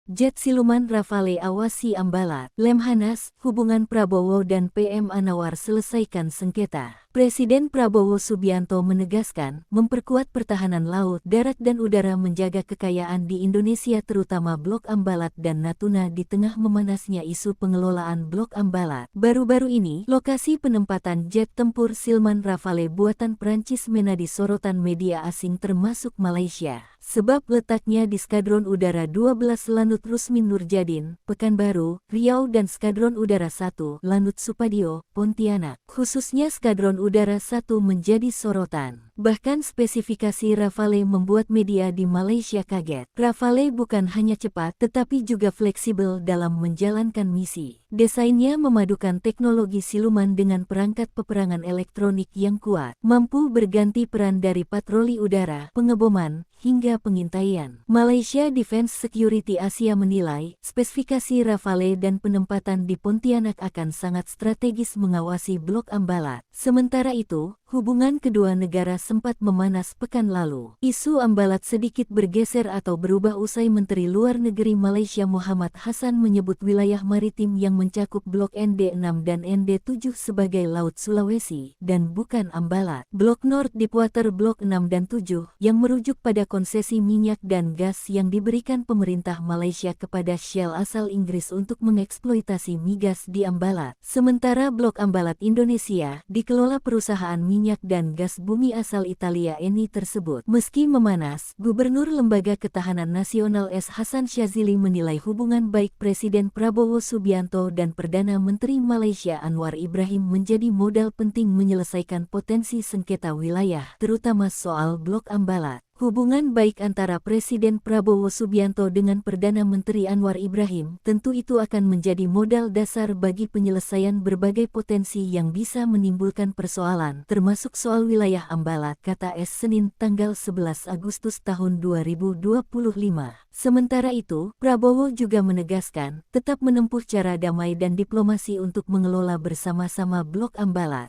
Jet siluman Rafale awasi Ambalat. Lemhanas, hubungan Prabowo dan PM Anwar selesaikan sengketa. Presiden Prabowo Subianto menegaskan, memperkuat pertahanan laut, darat dan udara menjaga kekayaan di Indonesia terutama Blok Ambalat dan Natuna di tengah memanasnya isu pengelolaan Blok Ambalat. Baru-baru ini, lokasi penempatan jet tempur Silman Rafale buatan Prancis menjadi sorotan media asing termasuk Malaysia. Sebab letaknya di Skadron Udara 12 Lanut Rusmin Nurjadin, Pekanbaru, Riau dan Skadron Udara 1 Lanut Supadio, Pontianak. Khususnya Skadron Udara 1 menjadi sorotan. Bahkan spesifikasi Rafale membuat media di Malaysia kaget. Rafale bukan hanya cepat tetapi juga fleksibel dalam menjalankan misi. Desainnya memadukan teknologi siluman dengan perangkat peperangan elektronik yang kuat, mampu berganti peran dari patroli udara, pengeboman, hingga pengintaian. Malaysia Defense Security Asia menilai, spesifikasi Rafale dan penempatan di Pontianak akan sangat strategis mengawasi Blok Ambalat. Sementara itu, hubungan kedua negara sempat memanas pekan lalu. Isu Ambalat sedikit bergeser atau berubah usai Menteri Luar Negeri Malaysia Muhammad Hassan menyebut wilayah maritim yang mencakup Blok ND6 dan ND7 sebagai Laut Sulawesi, dan bukan Ambalat. Blok North Deepwater Blok 6 dan 7, yang merujuk pada konsesi minyak dan gas yang diberikan pemerintah Malaysia kepada Shell asal Inggris untuk mengeksploitasi migas di Ambalat. Sementara Blok Ambalat Indonesia dikelola perusahaan minyak dan gas bumi asal Italia Eni tersebut. Meski memanas, Gubernur Lembaga Ketahanan Nasional S. Hasan Syazili menilai hubungan baik Presiden Prabowo Subianto dan Perdana Menteri Malaysia Anwar Ibrahim menjadi modal penting menyelesaikan potensi sengketa wilayah, terutama soal Blok Ambalat. Hubungan baik antara Presiden Prabowo Subianto dengan Perdana Menteri Anwar Ibrahim, tentu itu akan menjadi modal dasar bagi penyelesaian berbagai potensi yang bisa menimbulkan persoalan, termasuk soal wilayah Ambalat, kata S. Senin tanggal 11 Agustus tahun 2025. Sementara itu, Prabowo juga menegaskan, tetap menempuh cara damai dan diplomasi untuk mengelola bersama-sama Blok Ambalat.